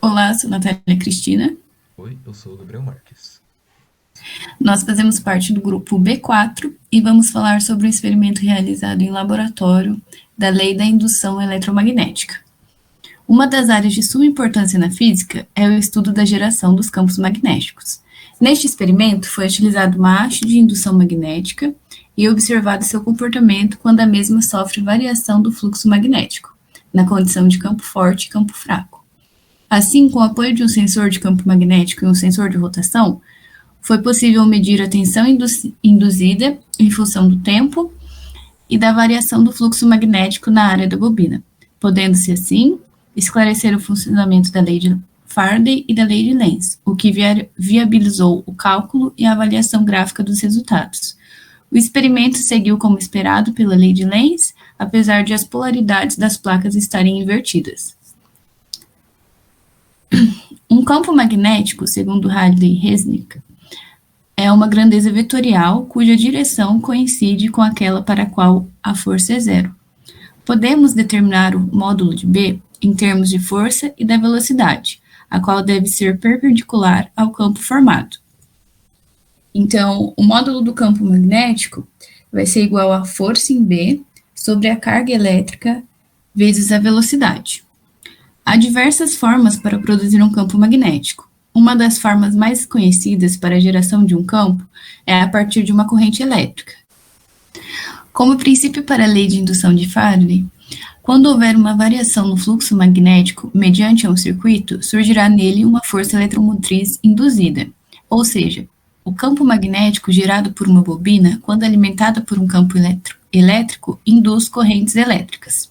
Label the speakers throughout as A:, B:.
A: Olá, sou Natália Cristina.
B: Oi, eu sou o Gabriel Marques.
A: Nós fazemos parte do grupo B4 e vamos falar sobre um experimento realizado em laboratório da lei da indução eletromagnética. Uma das áreas de suma importância na física é o estudo da geração dos campos magnéticos. Neste experimento, foi utilizado uma haste de indução magnética e observado seu comportamento quando a mesma sofre variação do fluxo magnético, na condição de campo forte e campo fraco. Assim, com o apoio de um sensor de campo magnético e um sensor de rotação, foi possível medir a tensão induzida em função do tempo e da variação do fluxo magnético na área da bobina, podendo-se, assim, esclarecer o funcionamento da lei de Faraday e da lei de Lenz, o que viabilizou o cálculo e a avaliação gráfica dos resultados. O experimento seguiu como esperado pela lei de Lenz, apesar de as polaridades das placas estarem invertidas. Um campo magnético, segundo Halliday e Resnick, é uma grandeza vetorial cuja direção coincide com aquela para a qual a força é zero. Podemos determinar o módulo de B em termos de força e da velocidade, a qual deve ser perpendicular ao campo formado. Então, o módulo do campo magnético vai ser igual a força em B sobre a carga elétrica vezes a velocidade. Há diversas formas para produzir um campo magnético. Uma das formas mais conhecidas para a geração de um campo é a partir de uma corrente elétrica. Como princípio para a lei de indução de Faraday, quando houver uma variação no fluxo magnético mediante um circuito, surgirá nele uma força eletromotriz induzida, ou seja, o campo magnético gerado por uma bobina, quando alimentada por um campo elétrico, induz correntes elétricas.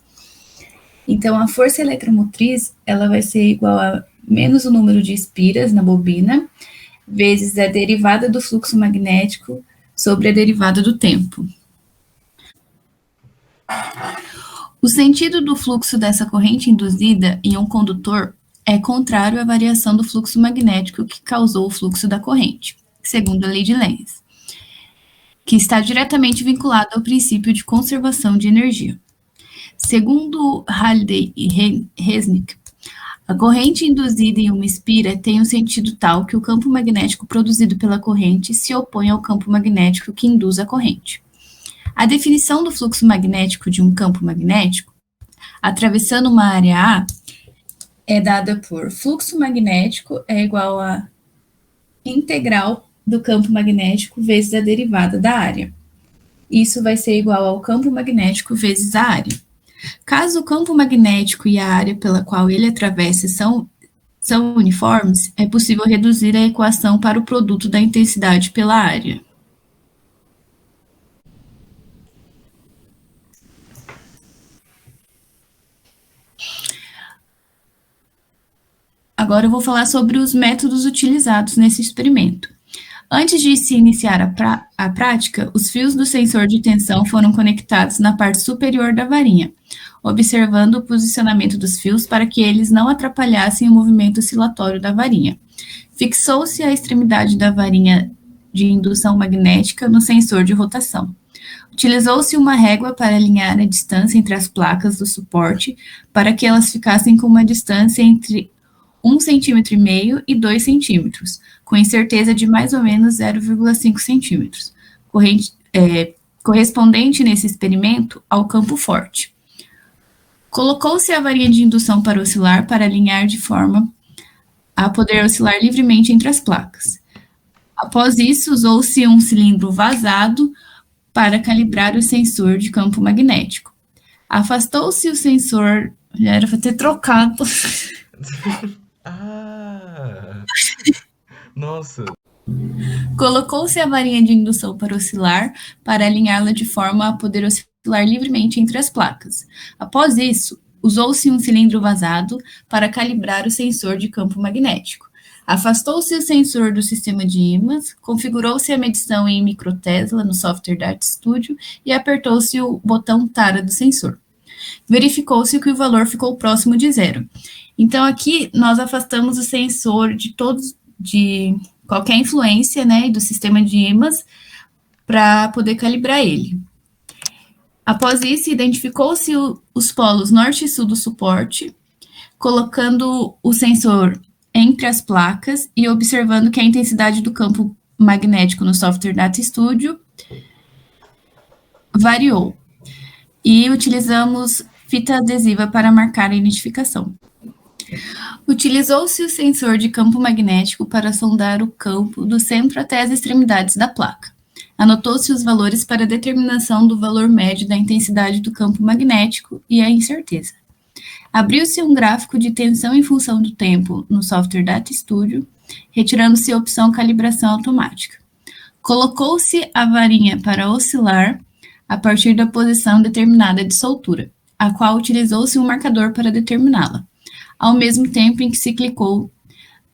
A: Então, a força eletromotriz ela vai ser igual a menos o número de espiras na bobina, vezes a derivada do fluxo magnético sobre a derivada do tempo. O sentido do fluxo dessa corrente induzida em um condutor é contrário à variação do fluxo magnético que causou o fluxo da corrente, segundo a lei de Lenz, que está diretamente vinculada ao princípio de conservação de energia. Segundo Halliday e Resnick, a corrente induzida em uma espira tem um sentido tal que o campo magnético produzido pela corrente se opõe ao campo magnético que induz a corrente. A definição do fluxo magnético de um campo magnético, atravessando uma área A, é dada por fluxo magnético é igual a integral do campo magnético vezes a derivada da área. Isso vai ser igual ao campo magnético vezes a área. Caso o campo magnético e a área pela qual ele atravessa são uniformes, é possível reduzir a equação para o produto da intensidade pela área. Agora eu vou falar sobre os métodos utilizados nesse experimento. Antes de se iniciar a prática, os fios do sensor de tensão foram conectados na parte superior da varinha, observando o posicionamento dos fios para que eles não atrapalhassem o movimento oscilatório da varinha. Fixou-se a extremidade da varinha de indução magnética no sensor de rotação. Utilizou-se uma régua para alinhar a distância entre as placas do suporte para que elas ficassem com uma distância entre 1,5 cm e 2 centímetros, com incerteza de mais ou menos 0,5 centímetros, correspondente nesse experimento ao campo forte. Colocou-se a varinha de indução para oscilar para alinhar de forma a poder oscilar livremente entre as placas. Após isso, usou-se um cilindro vazado para calibrar o sensor de campo magnético. Afastou-se o sensor, já era para ter trocado.
B: Ah! Nossa!
A: Colocou-se a varinha de indução para oscilar, para alinhá-la de forma a poder oscilar livremente entre as placas. Após isso, usou-se um cilindro vazado para calibrar o sensor de campo magnético. Afastou-se o sensor do sistema de ímãs, configurou-se a medição em microtesla no software da RTStudio e apertou-se o botão tara do sensor. Verificou-se que o valor ficou próximo de zero. Então, aqui nós afastamos o sensor de qualquer influência, né, do sistema de ímãs para poder calibrar ele. Após isso, identificou-se os polos norte e sul do suporte, colocando o sensor entre as placas e observando que a intensidade do campo magnético no software Data Studio variou. E utilizamos fita adesiva para marcar a identificação. Utilizou-se o sensor de campo magnético para sondar o campo do centro até as extremidades da placa. Anotou-se os valores para determinação do valor médio da intensidade do campo magnético e a incerteza. Abriu-se um gráfico de tensão em função do tempo no software Data Studio, retirando-se a opção calibração automática. Colocou-se a varinha para oscilar a partir da posição determinada de soltura, a qual utilizou-se um marcador para determiná-la, ao mesmo tempo em que se clicou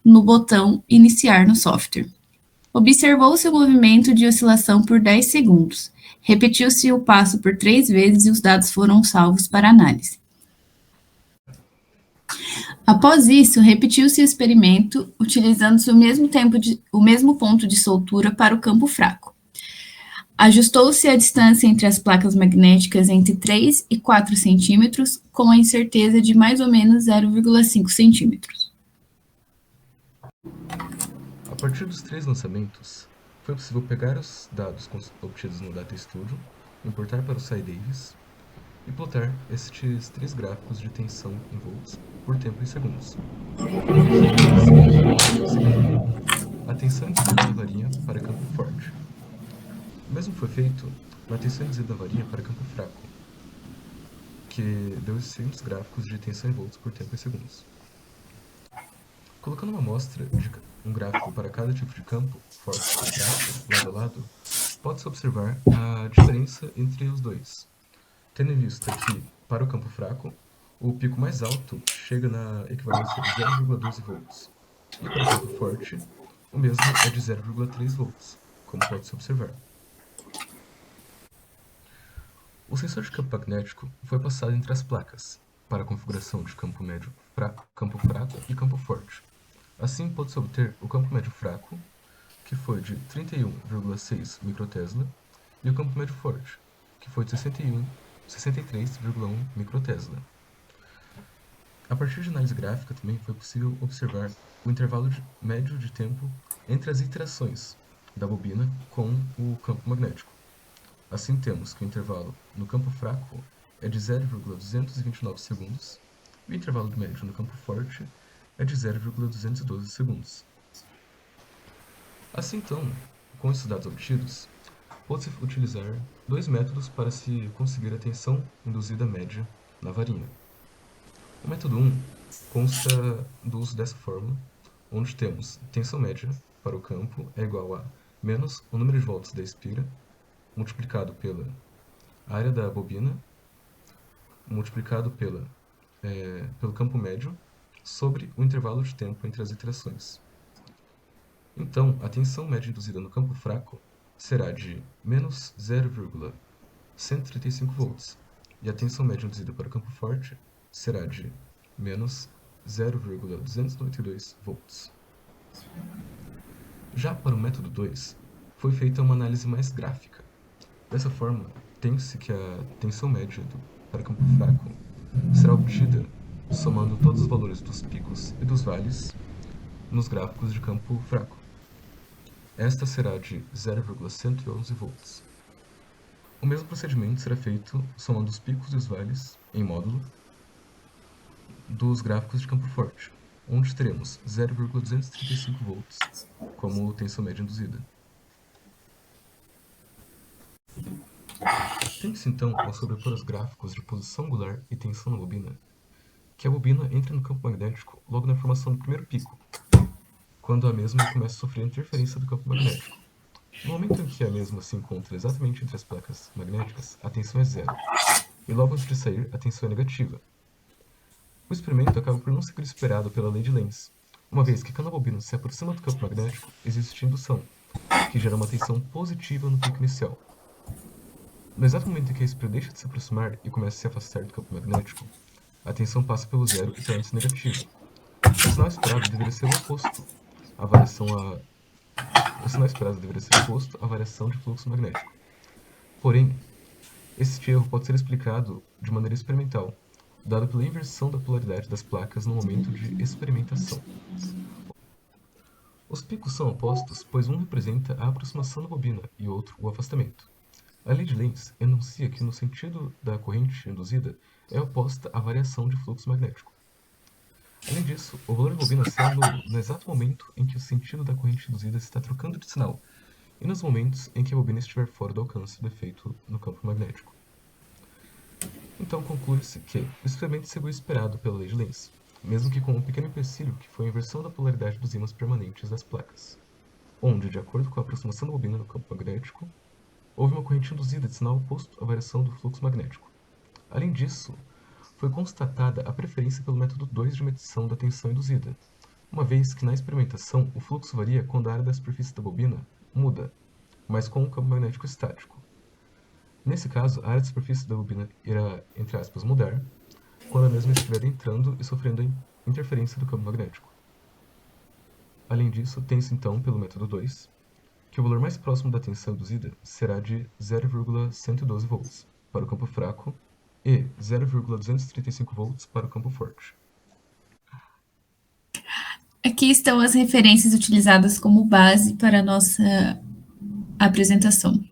A: no botão Iniciar no software. Observou-se o movimento de oscilação por 10 segundos. Repetiu-se o passo por 3 vezes e os dados foram salvos para análise. Após isso, repetiu-se o experimento, utilizando-se o mesmo ponto de soltura para o campo fraco. Ajustou-se a distância entre as placas magnéticas entre 3 e 4 centímetros, com a incerteza de mais ou menos 0,5 centímetros.
B: A partir dos 3 lançamentos, foi possível pegar os dados obtidos no Data Studio, importar para o SciDavis e plotar estes 3 gráficos de tensão em volts por tempo em segundos. A tensão induzida da varinha para campo forte. O mesmo foi feito na tensão induzida da varinha para campo fraco, que deu os seguintes gráficos de tensão em volts por tempo em segundos. Colocando uma amostra de um gráfico para cada tipo de campo, forte e fraco, lado a lado, pode-se observar a diferença entre os dois, tendo em vista que, para o campo fraco, o pico mais alto chega na equivalência de 0,12 volts, e para o campo forte, o mesmo é de 0,3 volts, como pode-se observar. O sensor de campo magnético foi passado entre as placas, para a configuração de campo médio campo fraco e campo forte. Assim, pôde-se obter o campo médio fraco, que foi de 31,6 microtesla, e o campo médio forte, que foi de 63,1 microtesla. A partir de análise gráfica, também foi possível observar o intervalo médio de tempo entre as iterações da bobina com o campo magnético. Assim, temos que o intervalo no campo fraco é de 0,229 segundos e o intervalo médio no campo forte é de 0,212 segundos. Assim, então, com esses dados obtidos, pode-se utilizar 2 métodos para se conseguir a tensão induzida média na varinha. O método 1 consta do uso dessa fórmula, onde temos tensão média para o campo é igual a menos o número de volts da espira, multiplicado pela área da bobina, multiplicado pelo campo médio, sobre o intervalo de tempo entre as iterações. Então, a tensão média induzida no campo fraco será de menos 0,135 volts, e a tensão média induzida para o campo forte será de menos 0,292 volts. Já para o método 2, foi feita uma análise mais gráfica. Dessa forma, tem-se que a tensão média para campo fraco será obtida somando todos os valores dos picos e dos vales nos gráficos de campo fraco. Esta será de 0,111 volts. O mesmo procedimento será feito somando os picos e os vales, em módulo, dos gráficos de campo forte, onde teremos 0,235 volts como tensão média induzida. Tem-se então ao sobrepor os gráficos de posição angular e tensão na bobina, que a bobina entra no campo magnético logo na formação do primeiro pico, quando a mesma começa a sofrer a interferência do campo magnético. No momento em que a mesma se encontra exatamente entre as placas magnéticas, a tensão é zero, e logo antes de sair, a tensão é negativa. O experimento acaba por não ser esperado pela lei de Lenz, uma vez que quando a bobina se aproxima do campo magnético, existe indução, que gera uma tensão positiva no pico inicial. No exato momento em que a espira deixa de se aproximar e começa a se afastar do campo magnético, a tensão passa pelo zero e torna-se negativa. O sinal esperado deveria ser o oposto, a variação de fluxo magnético. Porém, este erro pode ser explicado de maneira experimental, dado pela inversão da polaridade das placas no momento de experimentação. Os picos são opostos, pois um representa a aproximação da bobina e outro o afastamento. A lei de Lenz enuncia que no sentido da corrente induzida é oposta à variação de fluxo magnético. Além disso, o valor da bobina será nulo no exato momento em que o sentido da corrente induzida está trocando de sinal, e nos momentos em que a bobina estiver fora do alcance do efeito no campo magnético. Então conclui-se que o experimento seguiu esperado pela lei de Lenz, mesmo que com um pequeno empecilho que foi a inversão da polaridade dos ímãs permanentes das placas, onde, de acordo com a aproximação da bobina no campo magnético, houve uma corrente induzida de sinal oposto à variação do fluxo magnético. Além disso, foi constatada a preferência pelo método 2 de medição da tensão induzida, uma vez que na experimentação o fluxo varia quando a área da superfície da bobina muda, mas com um campo magnético estático. Nesse caso, a área de superfície da bobina irá, entre aspas, mudar quando a mesma estiver entrando e sofrendo a interferência do campo magnético. Além disso, tem-se então, pelo método 2, que o valor mais próximo da tensão induzida será de 0,112 volts para o campo fraco e 0,235 volts para o campo forte.
A: Aqui estão as referências utilizadas como base para a nossa apresentação.